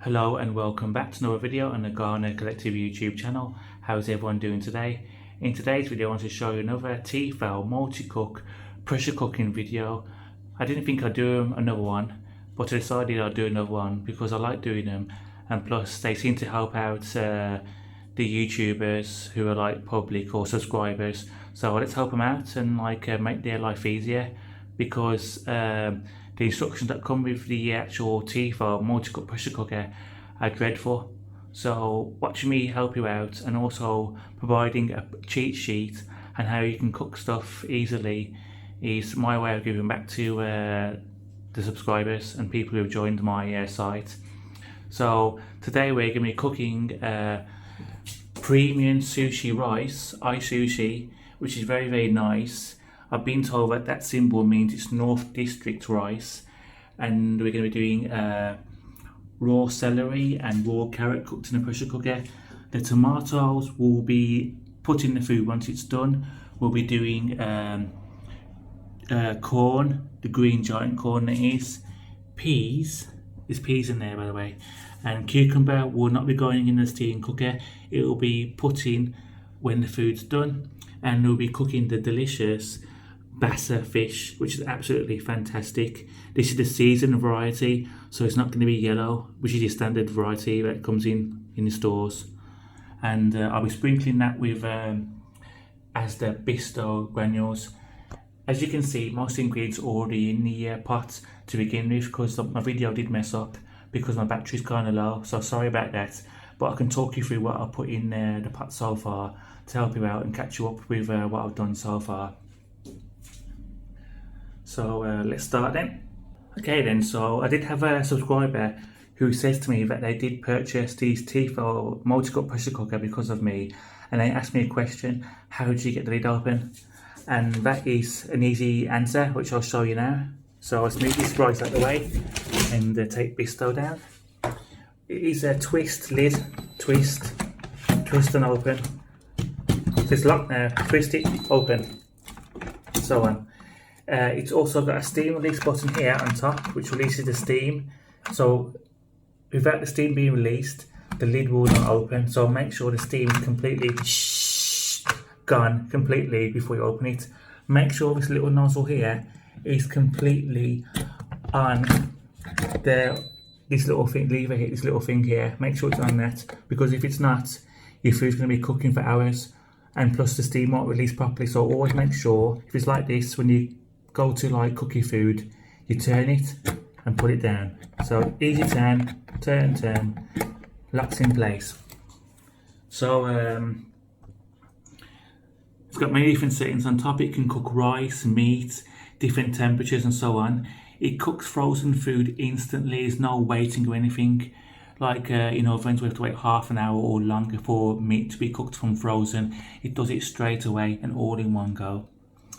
Hello and welcome back to another video on the Garner Collective YouTube channel. How's everyone doing today? In today's video I want to show you another Tefal multi-cook pressure cooking video. I didn't think I'd do another one, but I decided I'd do another one because I like doing them, and plus they seem to help out the YouTubers who are like public or subscribers. So let's help them out and make their life easier, because the instructions that come with the actual Tefal multi-cook pressure cooker are dreadful. So watching me help you out and also providing a cheat sheet and how you can cook stuff easily is my way of giving back to the subscribers and people who have joined my site. So today we're going to be cooking premium sushi rice, iSushi, which is very nice. I've been told that that symbol means it's North District rice, and we're going to be doing raw celery and raw carrot cooked in a pressure cooker. The tomatoes will be put in the food once it's done. We'll be doing corn, the green giant corn that is, peas, there's peas in there by the way, and cucumber will not be going in the steam cooker. It will be put in when the food's done, and we'll be cooking the delicious Basa fish, which is absolutely fantastic. This is the seasoned variety, so it's not going to be yellow, which is your standard variety that comes in the stores. And I'll be sprinkling that with Asda Bisto granules. As you can see, most ingredients are already in the pot to begin with, because my video did mess up because my battery's kind of low, so sorry about that. But I can talk you through what I've put in the pot so far to help you out and catch you up with what I've done so far. So let's start then. Okay then, so I did have a subscriber who says to me that they did purchase these Tefal multi-cook pressure cooker because of me, and they asked me a question: how did you get the lid open? And that is an easy answer, which I'll show you now. So let's move this rice out of the way and take Bisto down. It is a twist lid, twist and open. So it's locked now, twist it, open, so on. It's also got a steam release button here on top, which releases the steam. So without the steam being released, the lid will not open. So make sure the steam is completely gone completely before you open it. Make sure this little nozzle here is completely on this little thing, lever here, this little thing here. Make sure it's on that, because if it's not, your food's going to be cooking for hours, and plus the steam won't release properly. So always make sure, if it's like this, when you go to cook your food, you turn it and put it down. So easy turn, locks in place. So it's got many different settings on top. It can cook rice, meat, different temperatures and so on. It cooks frozen food instantly. There's no waiting or anything. In ovens we have to wait half an hour or longer for meat to be cooked from frozen. It does it straight away and all in one go.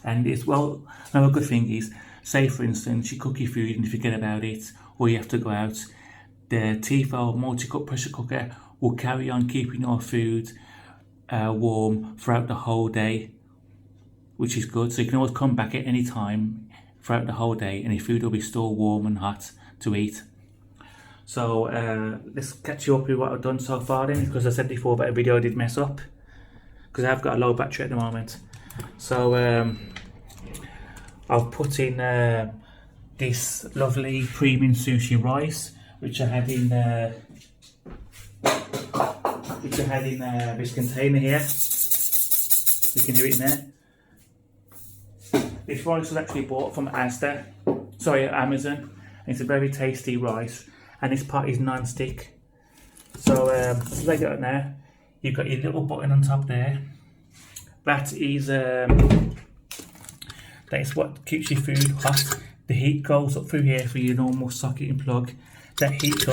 And it's, well, another good thing is, say for instance you cook your food and you forget about it, or you have to go out, the Tefal multi-cook pressure cooker will carry on keeping your food warm throughout the whole day, which is good. So you can always come back at any time throughout the whole day and your food will be still warm and hot to eat. So let's catch you up with what I've done so far then, because I said before that a video did mess up because I've got a low battery at the moment. So I've put in this lovely premium sushi rice, which I had in this container here. You can hear it in there. This rice was actually bought from Amazon. It's a very tasty rice, and this pot is non-stick. So like that now, you've got your little button on top there. That is what keeps your food hot. The heat goes up through here for your normal socket and plug. That heats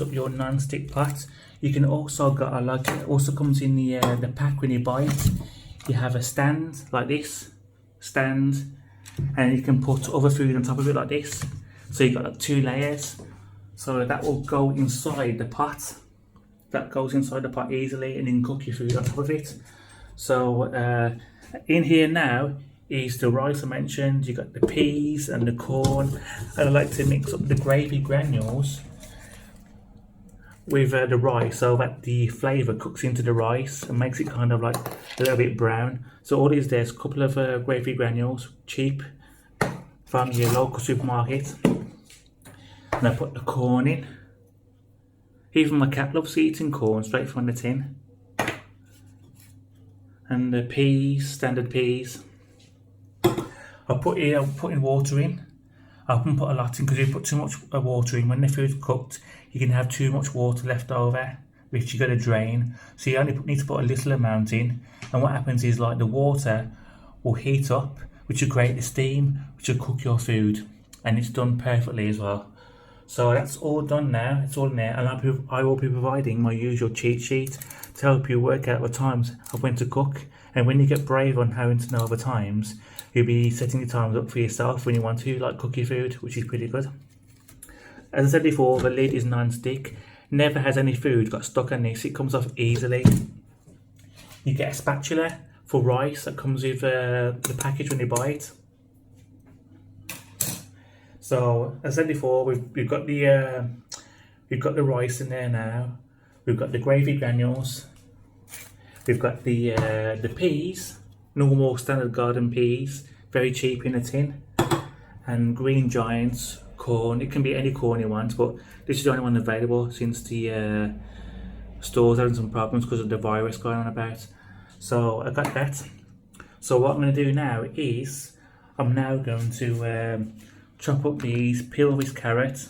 up your non-stick pot. You can also it also comes in the pack when you buy it. You have a stand like this, and you can put other food on top of it like this. So you've got 2 layers. So that will go inside the pot. That goes inside the pot easily, and you can cook your food on top of it. So in here now is the rice I mentioned. You got the peas and the corn, and I like to mix up the gravy granules with the rice so that the flavour cooks into the rice and makes it kind of like a little bit brown. So all is there's a couple of gravy granules, cheap, from your local supermarket. And I put the corn in. Even my cat loves eating corn straight from the tin. And the peas, standard peas. I'm putting water in. I wouldn't put a lot in because if you put too much water in, when the food's cooked, you can have too much water left over, which you've got to drain. So you only need to put a little amount in. And what happens is like the water will heat up, which will create the steam, which will cook your food. And it's done perfectly as well. So that's all done now, it's all in there, and I will be providing my usual cheat sheet to help you work out the times of when to cook. And when you get brave on having to know the times, you'll be setting the times up for yourself when you want to like cook your food, which is pretty good. As I said before, the lid is non-stick, never has any food got stuck on this, it comes off easily. You get a spatula for rice that comes with the package when you buy it. So as I said before, we've got the rice in there now. We've got the gravy granules. We've got the peas, normal standard garden peas, very cheap in a tin, and Green Giant's corn. It can be any corn you want, but this is the only one available since the store's having some problems because of the virus going on about. So I got that. So what I'm going to do now is I'm now going to chop up these, peel this carrot,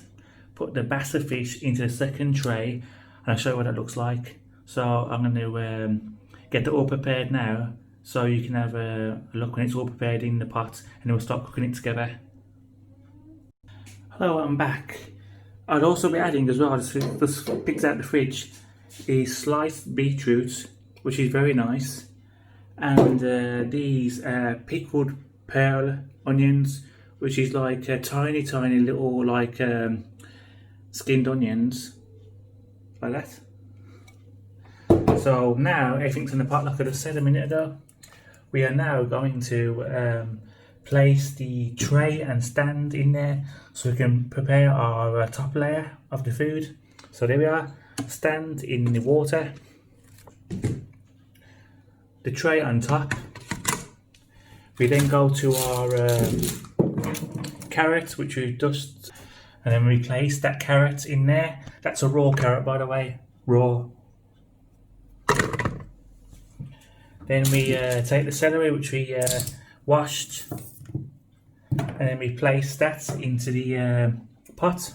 put the Basa fish into the second tray, and I'll show you what that looks like. So I'm going to get it all prepared now, so you can have a look when it's all prepared in the pot, and then we'll start cooking it together. Hello, I'm back. I'd also be adding as well, just picked out the fridge, is sliced beetroot, which is very nice, and these pickled pearl onions, which is like tiny little like skinned onions, like that. So now everything's in the pot like I just said a minute ago. We are now going to place the tray and stand in there so we can prepare our top layer of the food. So there we are, stand in the water, the tray on top. We then go to our carrot, which we've just, and then we place that carrot in there. That's a raw carrot, by the way, raw. Then we take the celery, which we washed, and then we place that into the pot.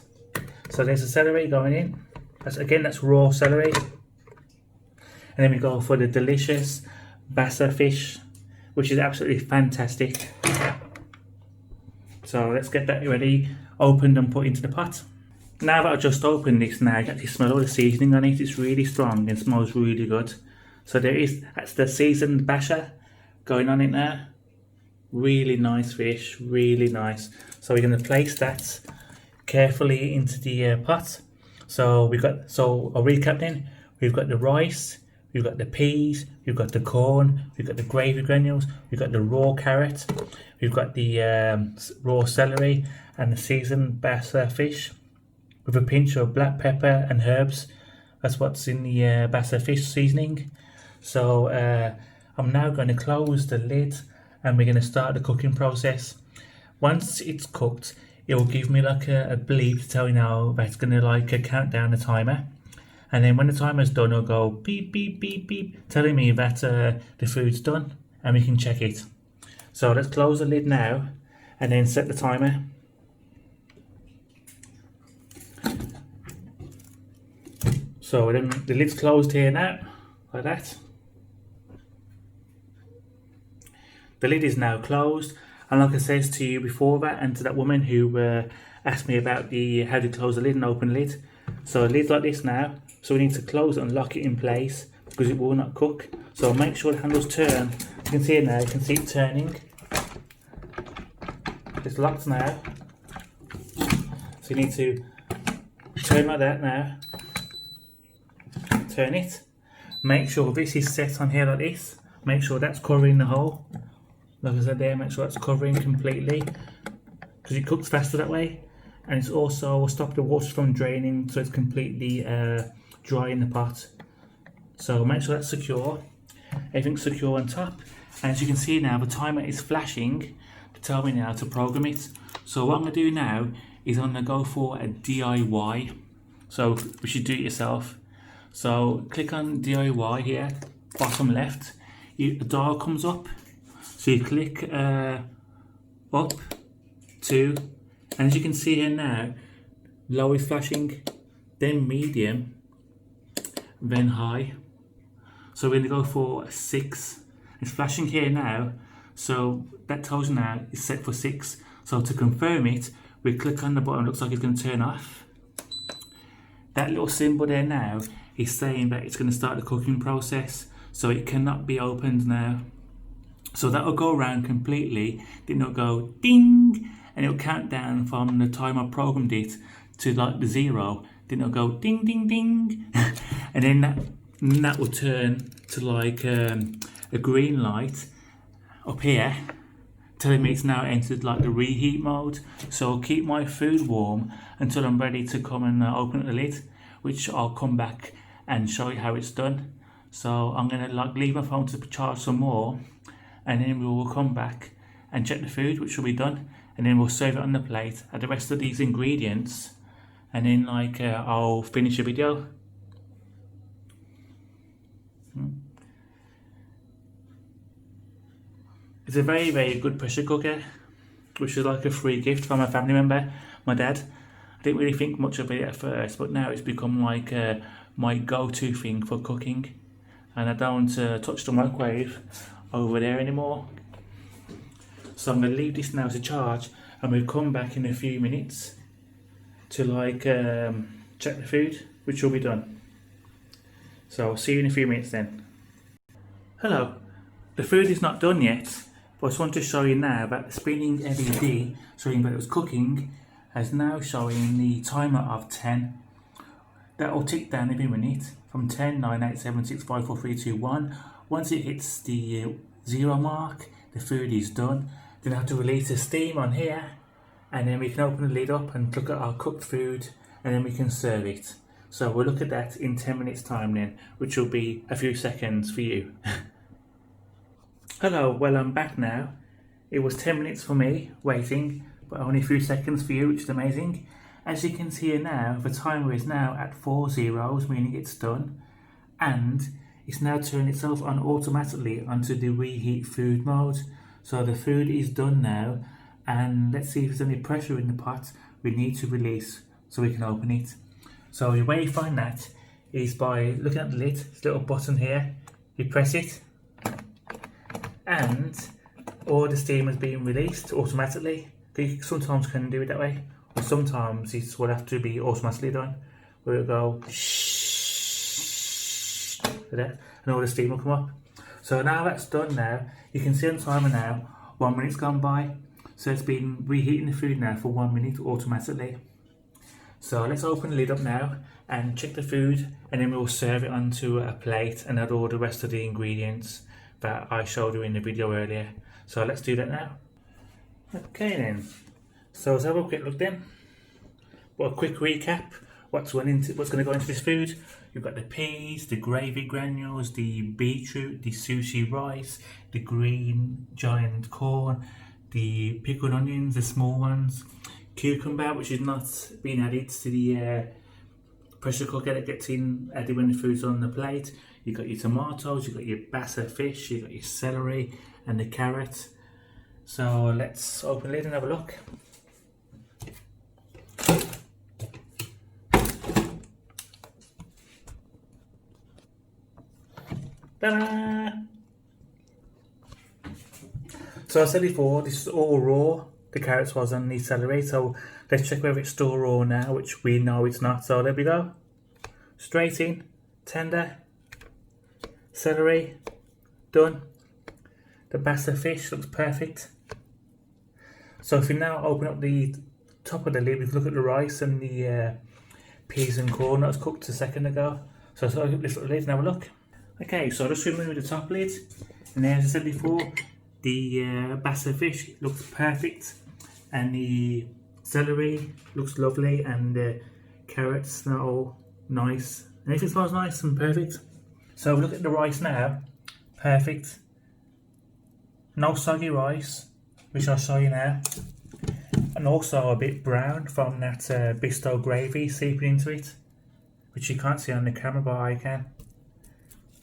So there's the celery going in. That's raw celery. And then we go for the delicious Basa fish, which is absolutely fantastic. So let's get that ready, opened and put into the pot. Now that I've just opened this now, you can actually smell all the seasoning on it. It's really strong and smells really good. So that's the seasoned Basa going on in there. Really nice fish, really nice. So we're going to place that carefully into the pot. So I'll recap then. We've got the rice, we've got the peas, we've got the corn, we've got the gravy granules, we've got the raw carrot, we've got the raw celery and the seasoned Basa fish with a pinch of black pepper and herbs. That's what's in the Basa fish seasoning. So I'm now going to close the lid and we're going to start the cooking process. Once it's cooked, it will give me like a bleep to tell you now that it's going to like count down the timer. And then when the timer's done, it'll go beep, beep, beep, beep, telling me that the food's done and we can check it. So let's close the lid now and then set the timer. So then the lid's closed here now, like that. The lid is now closed, and like I said to you before that, and to that woman who asked me about how to close the lid and open the lid. So a lid like this now, so we need to close it and lock it in place because it will not cook. So make sure the handles turn. You can see it now, you can see it turning. It's locked now. So you need to turn like that now. Turn it. Make sure this is set on here like this. Make sure that's covering the hole. Like I said there, make sure that's covering completely because it cooks faster that way, and it's also will stop the water from draining, so it's completely dry in the pot. So make sure that's secure. Everything's secure on top. And as you can see now, the timer is flashing to tell me now to program it. So what I'm going to do now is I'm going to go for a DIY. So we should do it yourself. So click on DIY here, bottom left. The dial comes up. So you click up, 2, and as you can see here now, low is flashing, then medium, then high. So we're going to go for 6. It's flashing here now, so that tells you now it's set for 6. So to confirm it, we click on the button, looks like it's going to turn off. That little symbol there now is saying that it's going to start the cooking process, so it cannot be opened now. So that will go around completely, then it'll go ding, and it'll count down from the time I programmed it to like the 0, then it'll go ding ding ding, and then that will turn to like a green light up here, telling me it's now entered like the reheat mode. So I'll keep my food warm until I'm ready to come and open the lid, which I'll come back and show you how it's done. So I'm gonna like leave my phone to charge some more, and then we will come back and check the food, which will be done, and then we'll serve it on the plate, add the rest of these ingredients, and then like I'll finish the video. It's a very, very good pressure cooker, which is like a free gift from a family member, my dad. I didn't really think much of it at first, but now it's become like my go-to thing for cooking, and I don't touch the microwave over there anymore. So I'm going to leave this now to charge, and we'll come back in a few minutes to like check the food, which will be done. So I'll see you in a few minutes then. Hello, the food is not done yet, but I just want to show you now that the spinning LED showing that it was cooking is now showing the timer of 10. That will tick down every minute from 10, 9, 8, 7, 6, 5, 4, 3, 2, 1. Once it hits the 0 mark, the food is done. Then I have to release the steam on here, and then we can open the lid up and look at our cooked food, and then we can serve it. So we'll look at that in 10 minutes time then, which will be a few seconds for you. Hello, well I'm back now. It was 10 minutes for me waiting, but only a few seconds for you, which is amazing. As you can see here now, the timer is now at 4 zeros, meaning it's done, and it's now turned itself on automatically onto the reheat food mode. So the food is done now, and let's see if there's any pressure in the pot we need to release so we can open it. So the way you find that is by looking at the lid, this little button here, you press it, and all the steam is being released automatically. You sometimes can do it that way, or sometimes it will have to be automatically done, where it'll go shh, like that, and all the steam will come up. So now that's done now, you can see on the timer now, 1 minute's gone by. So it's been reheating the food now for 1 minute automatically. So let's open the lid up now and check the food, and then we'll serve it onto a plate and add all the rest of the ingredients that I showed you in the video earlier. So let's do that now. Okay then, so let's have a quick look then. Well, a quick recap, what's going to go into this food. You've got the peas, the gravy granules, the beetroot, the sushi rice, the green giant corn, the pickled onions, the small ones, cucumber, which is not being added to the pressure cooker, that gets added when the food's on the plate. You've got your tomatoes, you've got your Basa fish, you've got your celery and the carrot. So let's open the lid and have a look. Ta-da! So I said before, this is all raw. The carrots was on the celery, so let's check whether it's still raw now, which we know it's not. So there we go. Straight in, tender, celery, done. The Basa fish looks perfect. So if we now open up the top of the lid, we can look at the rice and the peas and corn that was cooked a second ago. So let's open up this little lid and have a look. Okay, so I'll just remove the top lid, and as I said before, the Basa fish looks perfect, and the celery looks lovely, and the carrots are all nice And if it smells nice and perfect. So look at the rice now, perfect. No soggy rice, which I'll show you now. And also a bit brown from that Bisto gravy seeping into it, which you can't see on the camera, but I can.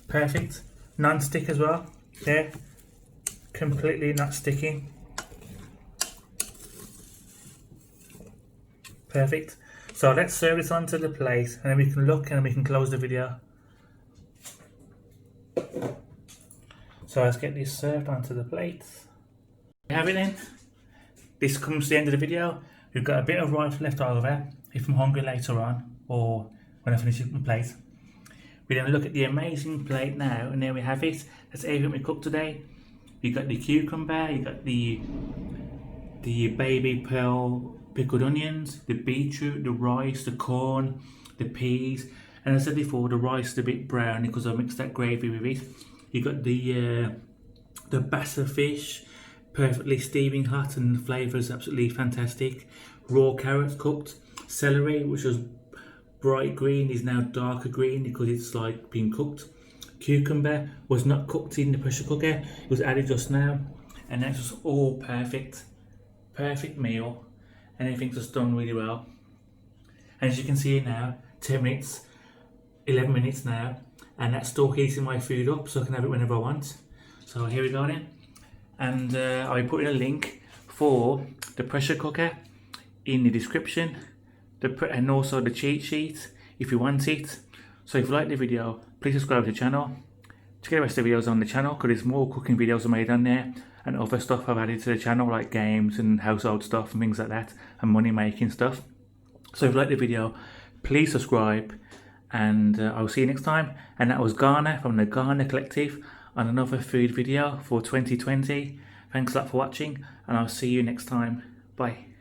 Perfect. Non-stick as well, there. Completely not sticking. Perfect. So let's serve this onto the plate and then we can look and we can close the video. So let's get this served onto the plate. We have it then. This comes to the end of the video. We've got a bit of rice left over if I'm hungry later on or when I finish my plate. We're going to look at the amazing plate now, and there we have it. That's everything we cooked today. You got the cucumber, you got the baby pearl pickled onions, the beetroot, the rice, the corn, the peas, and as I said before, the rice is a bit brown because I mixed that gravy with it. You got the Basa fish, perfectly steaming hot, and the flavour is absolutely fantastic. Raw carrots cooked, celery, which was bright green, is now darker green because it's like being cooked. Cucumber was not cooked in the pressure cooker, it was added just now, and that's just all perfect meal, and everything's just done really well. And as you can see now, 10 minutes, 11 minutes now, and that's still heating my food up so I can have it whenever I want. So here we go then, and I'll be putting a link for the pressure cooker in the description, and also the cheat sheet if you want it. So if you like the video, please subscribe to the channel. Check out the rest of the videos on the channel because there's more cooking videos I made on there, and other stuff I've added to the channel like games and household stuff and things like that, and money making stuff. So if you like the video, please subscribe, and I'll see you next time. And that was Garner from the Garner Collective on another food video for 2020. Thanks a lot for watching, and I'll see you next time. Bye.